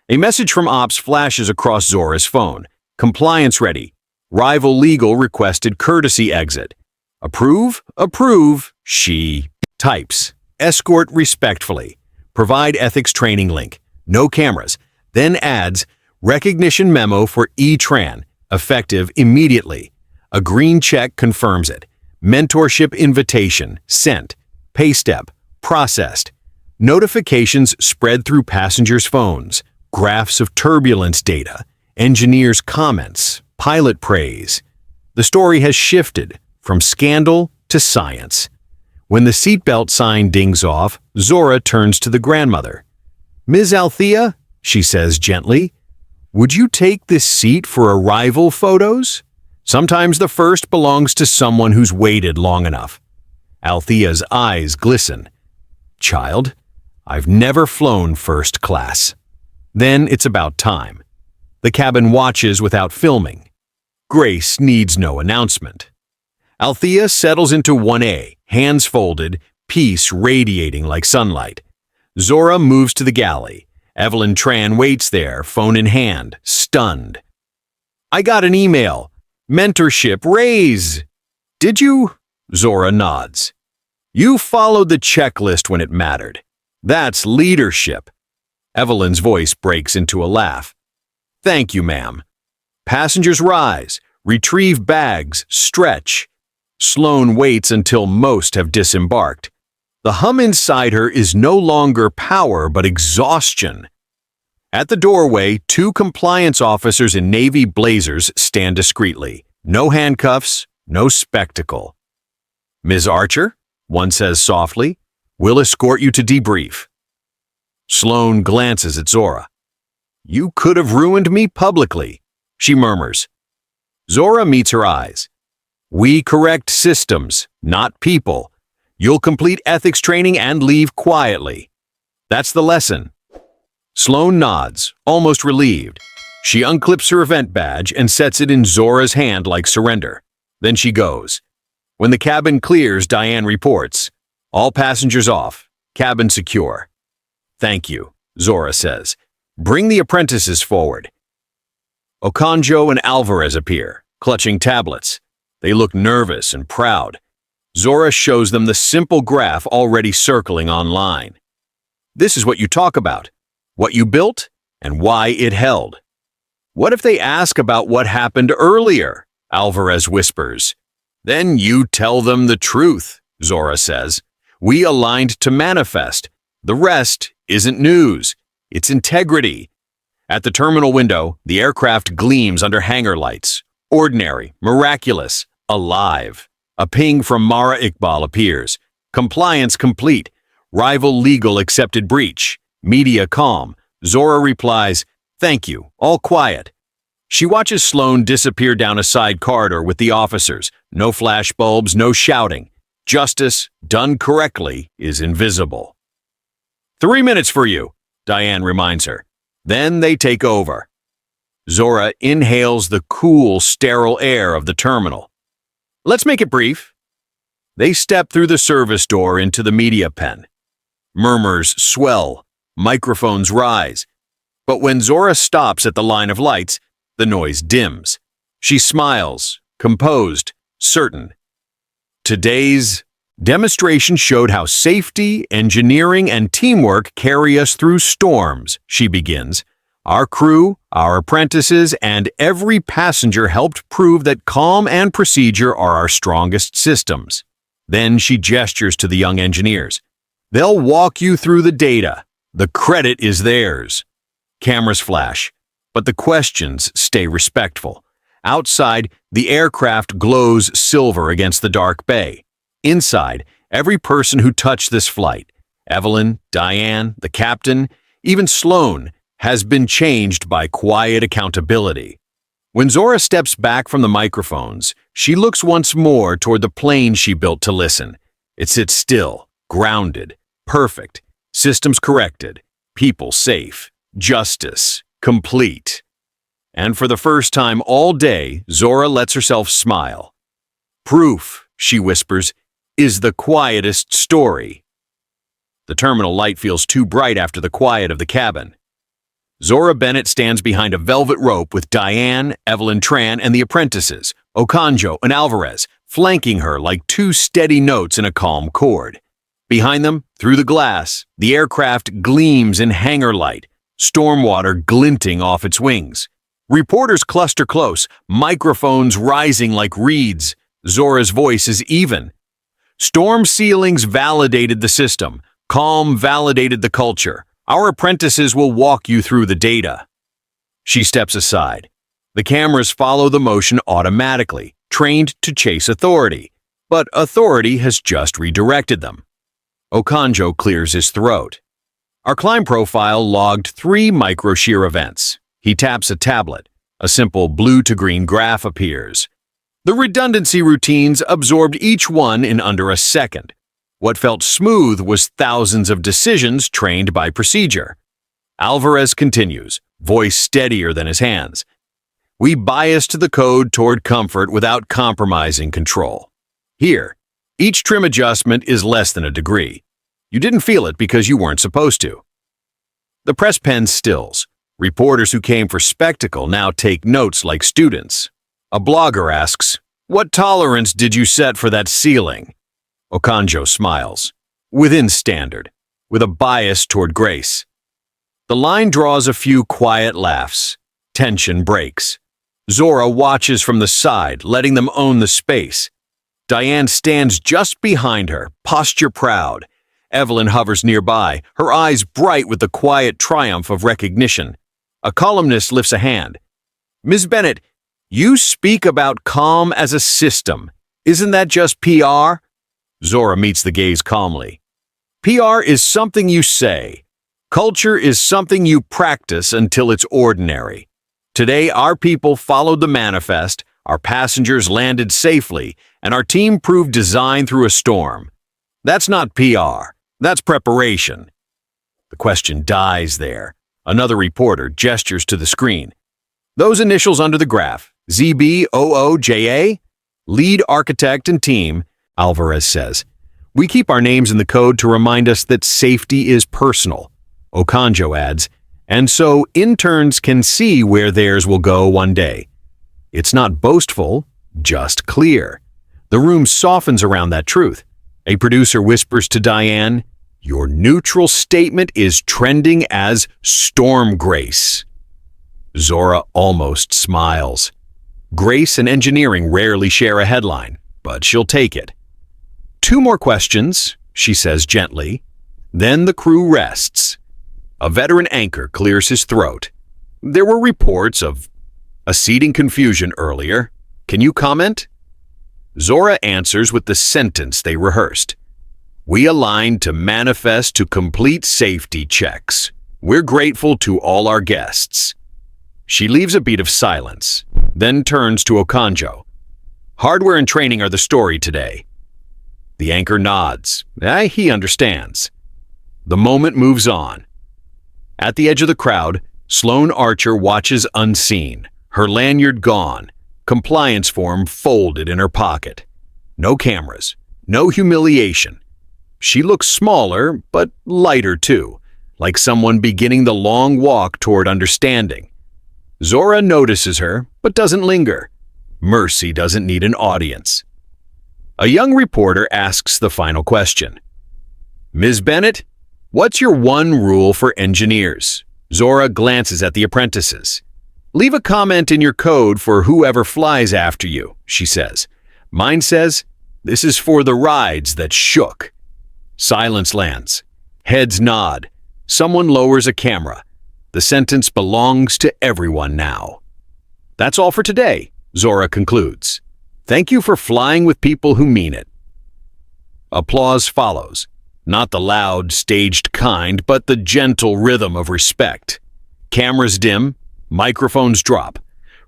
A message from Ops flashes across Zora's phone. Compliance ready. Rival legal requested courtesy exit. Approve, approve, she types. Escort respectfully. Provide ethics training link. No cameras. Then adds, recognition memo for E-Tran, effective immediately. A green check confirms it. Mentorship invitation, sent. Pay step, processed. Notifications spread through passengers' phones. Graphs of turbulence data. Engineers' comments. Pilot praise. The story has shifted from scandal to science. When the seatbelt sign dings off, Zora turns to the grandmother. Ms. Althea, she says gently, would you take this seat for arrival photos? Sometimes the first belongs to someone who's waited long enough. Althea's eyes glisten. Child, I've never flown first class. Then it's about time. The cabin watches without filming. Grace needs no announcement. Althea settles into 1A, hands folded, peace radiating like sunlight. Zora moves to the galley. Evelyn Tran waits there, phone in hand, stunned. I got an email. Mentorship raise. Did you? Zora nods. You followed the checklist when it mattered. That's leadership. Evelyn's voice breaks into a laugh. Thank you, ma'am. Passengers rise, retrieve bags, stretch. Sloane waits until most have disembarked. The hum inside her is no longer power but exhaustion. At the doorway, 2 compliance officers in navy blazers stand discreetly. No handcuffs, no spectacle. Ms. Archer, one says softly, we'll escort you to debrief. Sloane glances at Zora. You could have ruined me publicly. She murmurs. Zora meets her eyes. We correct systems, not people. You'll complete ethics training and leave quietly. That's the lesson. Sloane nods, almost relieved. She unclips her event badge and sets it in Zora's hand like surrender. Then she goes. When the cabin clears, Diane reports. All passengers off. Cabin secure. Thank you, Zora says. Bring the apprentices forward. Okonjo and Alvarez appear, clutching tablets. They look nervous and proud. Zora shows them the simple graph already circling online. This is what you talk about, what you built, and why it held. What if they ask about what happened earlier? Alvarez whispers. Then you tell them the truth, Zora says. We aligned to manifest. The rest isn't news. It's integrity. At the terminal window, the aircraft gleams under hangar lights. Ordinary, miraculous, alive. A ping from Mara Iqbal appears. Compliance complete. Rival legal accepted breach. Media calm. Zora replies, thank you, all quiet. She watches Sloane disappear down a side corridor with the officers. No flashbulbs, no shouting. Justice, done correctly, is invisible. 3 minutes for you, Diane reminds her. Then they take over. Zora inhales the cool, sterile air of the terminal. Let's make it brief. They step through the service door into the media pen. Murmurs swell. Microphones rise. But when Zora stops at the line of lights, the noise dims. She smiles, composed, certain. Today's demonstration showed how safety, engineering, and teamwork carry us through storms, she begins. Our crew, our apprentices, and every passenger helped prove that calm and procedure are our strongest systems. Then she gestures to the young engineers. They'll walk you through the data. The credit is theirs. Cameras flash, but the questions stay respectful. Outside, the aircraft glows silver against the dark bay. Inside, every person who touched this flight, Evelyn, Diane, the captain, even Sloane, has been changed by quiet accountability. When Zora steps back from the microphones, she looks once more toward the plane she built to listen. It sits still, grounded, perfect, systems corrected, people safe, justice complete. And for the first time all day, Zora lets herself smile. Proof, she whispers, is the quietest story. The terminal light feels too bright after the quiet of the cabin. Zora Bennett stands behind a velvet rope with Diane, Evelyn Tran, and the apprentices, Okonjo and Alvarez, flanking her like two steady notes in a calm chord. Behind them, through the glass, the aircraft gleams in hangar light, stormwater glinting off its wings. Reporters cluster close, microphones rising like reeds. Zora's voice is even. Storm ceilings validated the system. Calm validated the culture. Our apprentices will walk you through the data. She steps aside. The cameras follow the motion automatically, trained to chase authority. But authority has just redirected them. Okonjo clears his throat. Our climb profile logged 3 micro-shear events. He taps a tablet. A simple blue to green graph appears. The redundancy routines absorbed each one in under a second. What felt smooth was thousands of decisions trained by procedure. Alvarez continues, voice steadier than his hands. We biased the code toward comfort without compromising control. Here, each trim adjustment is less than a degree. You didn't feel it because you weren't supposed to. The press pen stills. Reporters who came for spectacle now take notes like students. A blogger asks, "What tolerance did you set for that ceiling?" Okonjo smiles. Within standard, with a bias toward grace. The line draws a few quiet laughs. Tension breaks. Zora watches from the side, letting them own the space. Diane stands just behind her, posture proud. Evelyn hovers nearby, her eyes bright with the quiet triumph of recognition. A columnist lifts a hand. Ms. Bennett, you speak about calm as a system. Isn't that just PR? Zora meets the gaze calmly. PR is something you say. Culture is something you practice until it's ordinary. Today, our people followed the manifest, our passengers landed safely, and our team proved design through a storm. That's not PR. That's preparation. The question dies there. Another reporter gestures to the screen. Those initials under the graph, ZBOOJA? Lead architect and team, Alvarez says. We keep our names in the code to remind us that safety is personal. Okonjo adds, and so interns can see where theirs will go one day. It's not boastful, just clear. The room softens around that truth. A producer whispers to Diane, your neutral statement is trending as storm grace. Zora almost smiles. Grace and engineering rarely share a headline, but she'll take it. 2 more questions, she says gently. Then the crew rests. A veteran anchor clears his throat. There were reports of a seating confusion earlier. Can you comment? Zora answers with the sentence they rehearsed. We aligned to manifest to complete safety checks. We're grateful to all our guests. She leaves a beat of silence, then turns to Okonjo. Hardware and training are the story today. The anchor nods. He understands. The moment moves on. At the edge of the crowd, Sloane Archer watches unseen, her lanyard gone, compliance form folded in her pocket. No cameras, no humiliation. She looks smaller, but lighter too, like someone beginning the long walk toward understanding. Zora notices her, but doesn't linger. Mercy doesn't need an audience. A young reporter asks the final question. Ms. Bennett, what's your one rule for engineers? Zora glances at the apprentices. Leave a comment in your code for whoever flies after you, she says. Mine says, this is for the rides that shook. Silence lands. Heads nod. Someone lowers a camera. The sentence belongs to everyone now. That's all for today, Zora concludes. Thank you for flying with people who mean it. Applause follows. Not the loud, staged kind, but the gentle rhythm of respect. Cameras dim, microphones drop.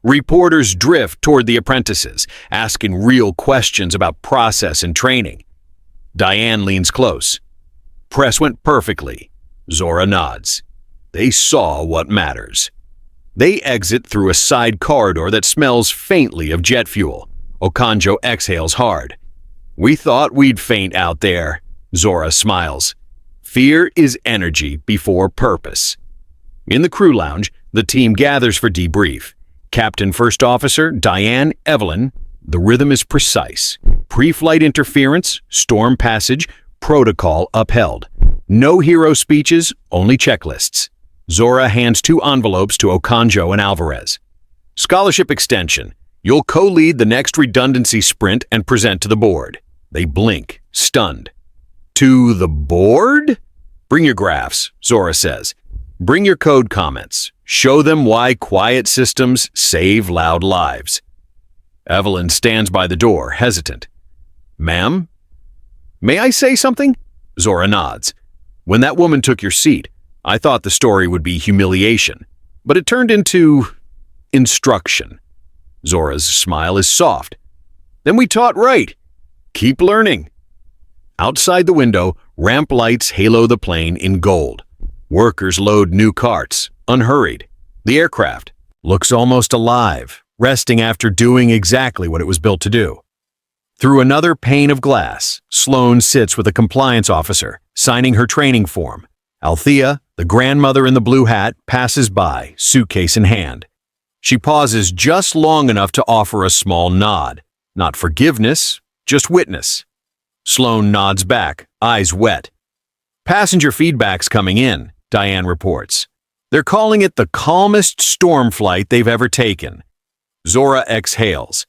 Reporters drift toward the apprentices, asking real questions about process and training. Diane leans close. Press went perfectly. Zora nods. They saw what matters. They exit through a side corridor that smells faintly of jet fuel. Okonjo exhales hard. We thought we'd faint out there. Zora smiles. Fear is energy before purpose. In the crew lounge, the team gathers for debrief. Captain First Officer Diane Evelyn. The rhythm is precise. Pre-flight interference, storm passage, protocol upheld. No hero speeches, only checklists. Zora hands 2 envelopes to Okonjo and Alvarez. Scholarship extension. You'll co-lead the next redundancy sprint and present to the board. They blink, stunned. To the board? Bring your graphs, Zora says. Bring your code comments. Show them why quiet systems save loud lives. Evelyn stands by the door, hesitant. Ma'am? May I say something? Zora nods. When that woman took your seat, I thought the story would be humiliation, but it turned into instruction. Zora's smile is soft. Then we taught right. Keep learning. Outside the window, ramp lights halo the plane in gold. Workers load new carts, unhurried. The aircraft looks almost alive, resting after doing exactly what it was built to do. Through another pane of glass, Sloane sits with a compliance officer, signing her training form. Althea, the grandmother in the blue hat, passes by, suitcase in hand. She pauses just long enough to offer a small nod. Not forgiveness, just witness. Sloane nods back, eyes wet. Passenger feedback's coming in, Diane reports. They're calling it the calmest storm flight they've ever taken. Zora exhales.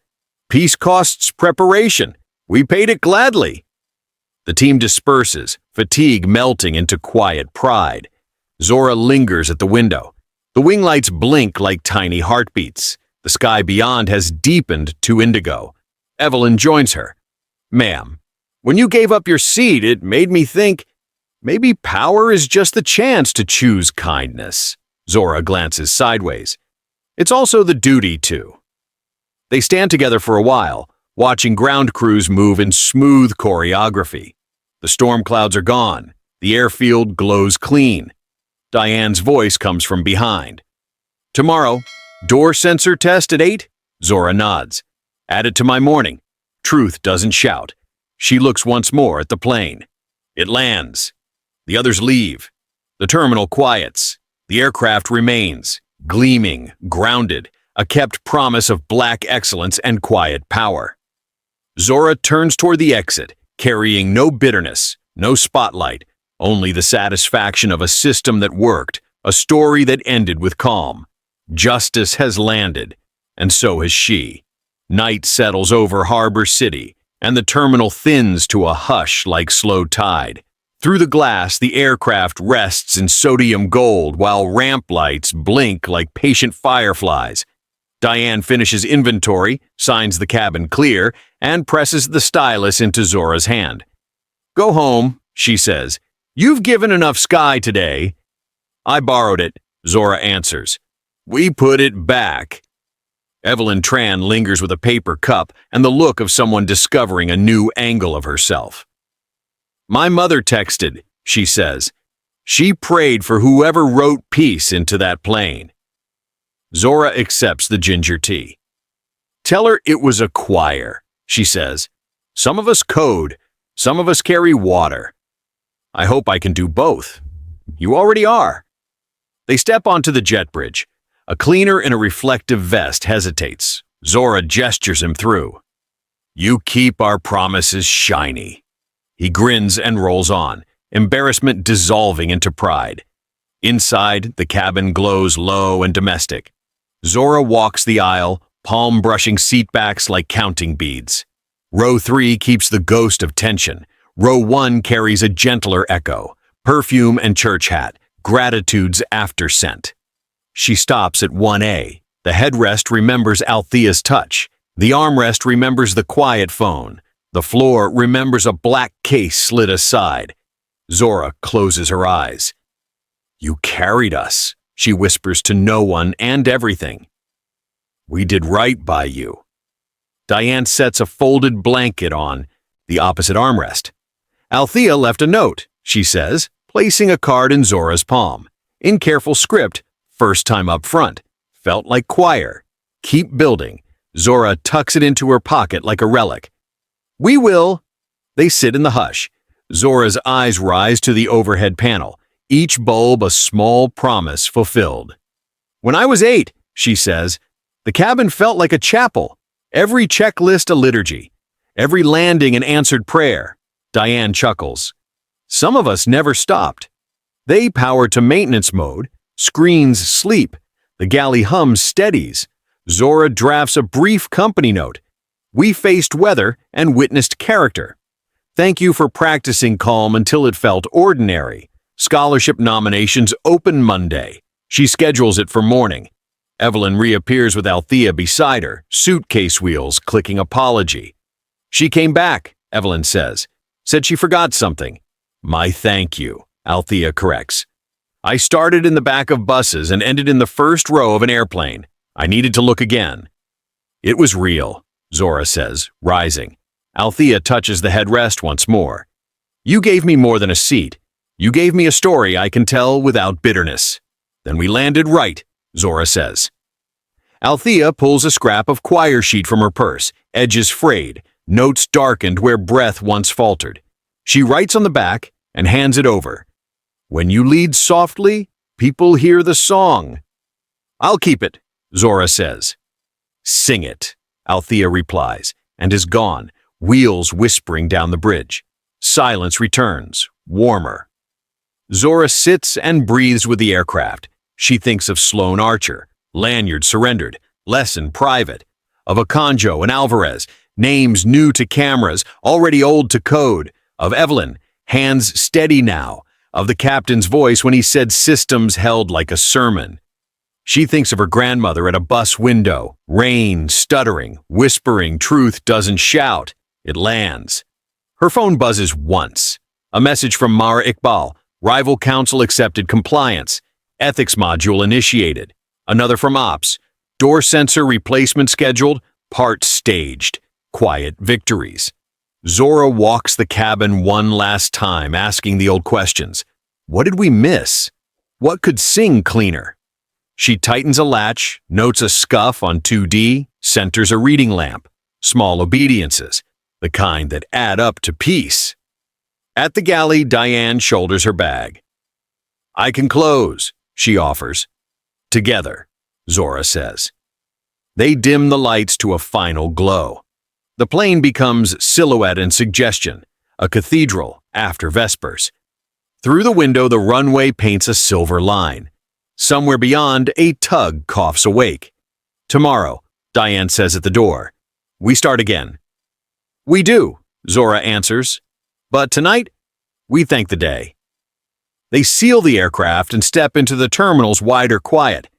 Peace costs preparation. We paid it gladly. The team disperses, fatigue melting into quiet pride. Zora lingers at the window. The wing lights blink like tiny heartbeats. The sky beyond has deepened to indigo. Evelyn joins her. Ma'am, when you gave up your seat, it made me think, maybe power is just the chance to choose kindness. Zora glances sideways. It's also the duty to. They stand together for a while, watching ground crews move in smooth choreography. The storm clouds are gone. The airfield glows clean. Diane's voice comes from behind. Tomorrow, door sensor test at 8? Zora nods. Add it to my morning. Truth doesn't shout. She looks once more at the plane. It lands. The others leave. The terminal quiets. The aircraft remains, gleaming, grounded, a kept promise of black excellence and quiet power. Zora turns toward the exit, carrying no bitterness, no spotlight, only the satisfaction of a system that worked, a story that ended with calm. Justice has landed, and so has she. Night settles over Harbor City, and the terminal thins to a hush like slow tide. Through the glass, the aircraft rests in sodium gold while ramp lights blink like patient fireflies. Diane finishes inventory, signs the cabin clear, and presses the stylus into Zora's hand. Go home, she says. You've given enough sky today. I borrowed it, Zora answers. We put it back. Evelyn Tran lingers with a paper cup and the look of someone discovering a new angle of herself. My mother texted, she says. She prayed for whoever wrote peace into that plane. Zora accepts the ginger tea. Tell her it was a choir, she says. Some of us code, some of us carry water. I hope I can do both. You already are. They step onto the jet bridge. A cleaner in a reflective vest hesitates. Zora gestures him through. You keep our promises shiny. He grins and rolls on, embarrassment dissolving into pride. Inside, the cabin glows low and domestic. Zora walks the aisle, palm brushing seatbacks like counting beads. Row 3 keeps the ghost of tension. Row 1 carries a gentler echo, perfume and church hat, gratitude's after scent. She stops at 1A. The headrest remembers Althea's touch. The armrest remembers the quiet phone. The floor remembers a black case slid aside. Zora closes her eyes. You carried us, she whispers to no one and everything. We did right by you. Diane sets a folded blanket on the opposite armrest. Althea left a note, she says, placing a card in Zora's palm. In careful script, first time up front. Felt like choir. Keep building. Zora tucks it into her pocket like a relic. We will. They sit in the hush. Zora's eyes rise to the overhead panel, each bulb a small promise fulfilled. When I was 8, she says, the cabin felt like a chapel. Every checklist a liturgy. Every landing an answered prayer. Diane chuckles. Some of us never stopped. They power to maintenance mode. Screens sleep. The galley hums steadies. Zora drafts a brief company note. We faced weather and witnessed character. Thank you for practicing calm until it felt ordinary. Scholarship nominations open Monday. She schedules it for morning. Evelyn reappears with Althea beside her, suitcase wheels clicking apology. She came back, Evelyn says. Said she forgot something. My thank you, Althea corrects. I started in the back of buses and ended in the first row of an airplane. I needed to look again. It was real, Zora says, rising. Althea touches the headrest once more. You gave me more than a seat. You gave me a story I can tell without bitterness. Then we landed right, Zora says. Althea pulls a scrap of choir sheet from her purse, edges frayed, notes darkened where breath once faltered. She writes on the back and hands it over. When you lead softly, people hear the song. I'll keep it, Zora says. Sing it, Althea replies, and is gone, wheels whispering down the bridge. Silence returns, warmer. Zora sits and breathes with the aircraft. She thinks of Sloan Archer, lanyard surrendered, lesson private. Of Akanjo and Alvarez, names new to cameras, already old to code. Of Evelyn, hands steady now. Of the captain's voice when he said systems held like a sermon. She thinks of her grandmother at a bus window, rain, stuttering, whispering truth doesn't shout, it lands. Her phone buzzes once. A message from Mara Iqbal, rival counsel accepted compliance, ethics module initiated. Another from Ops, Door sensor replacement scheduled, parts staged, quiet victories. Zora walks the cabin one last time, asking the old questions. What did we miss? What could sing cleaner? She tightens a latch, notes a scuff on 2D, centers a reading lamp. Small obediences, the kind that add up to peace. At the galley, Diane shoulders her bag. I can close, she offers. Together, Zora says. They dim the lights to a final glow. The plane becomes silhouette and suggestion, a cathedral after Vespers. Through the window, the runway paints a silver line. Somewhere beyond, a tug coughs awake. Tomorrow, Diane says at the door. We start again. We do, Zora answers. But tonight, we thank the day. They seal the aircraft and step into the terminal's wider quiet.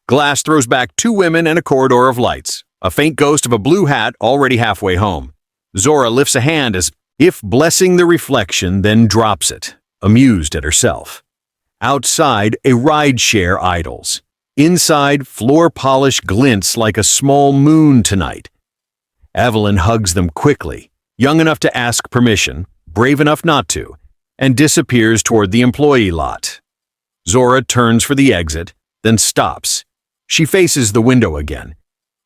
Glass throws back two women and a corridor of lights, a faint ghost of a blue hat already halfway home. Zora lifts a hand as if blessing the reflection, then drops it, amused at herself. Outside, a rideshare idles. Inside, floor polish glints like a small moon tonight. Evelyn hugs them quickly, young enough to ask permission, brave enough not to, and disappears toward the employee lot. Zora turns for the exit, then stops. She faces the window again.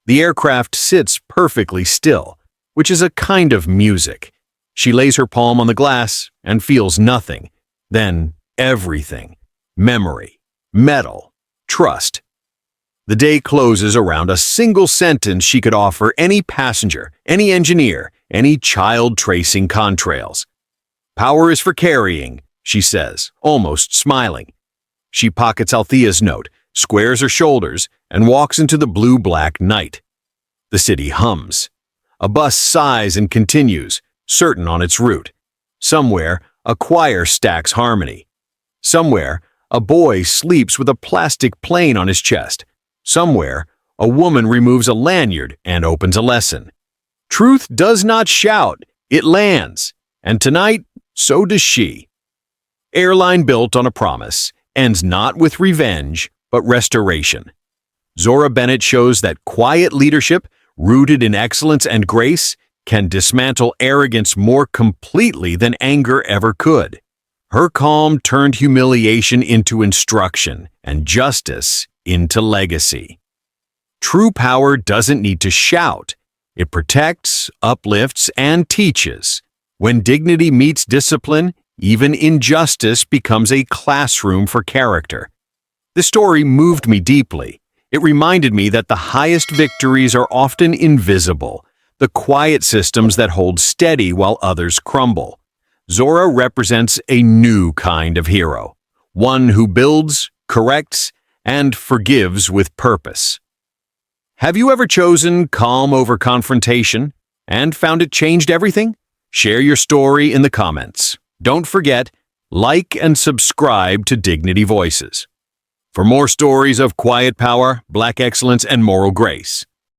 The aircraft sits perfectly still, which is a kind of music. She lays her palm on the glass and feels nothing, then everything. Memory, metal, trust. The day closes around a single sentence she could offer any passenger, any engineer, any child tracing contrails. Power is for carrying, she says, almost smiling. She pockets Althea's note, squares her shoulders, and walks into the blue-black night. The city hums. A bus sighs and continues, certain on its route. Somewhere, a choir stacks harmony. Somewhere, a boy sleeps with a plastic plane on his chest. Somewhere, a woman removes a lanyard and opens a lesson. Truth does not shout, it lands. And tonight, so does she. Airline built on a promise, ends not with revenge, but restoration. Zora Bennett shows that quiet leadership, rooted in excellence and grace, can dismantle arrogance more completely than anger ever could. Her calm turned humiliation into instruction, and justice into legacy. True power doesn't need to shout. It protects, uplifts, and teaches. When dignity meets discipline, even injustice becomes a classroom for character. This story moved me deeply. It reminded me that the highest victories are often invisible, the quiet systems that hold steady while others crumble. Zora represents a new kind of hero, one who builds, corrects, and forgives with purpose. Have you ever chosen calm over confrontation and found it changed everything? Share your story in the comments. Don't forget, like and subscribe to Dignity Voices. For more stories of quiet power, black excellence, and moral grace,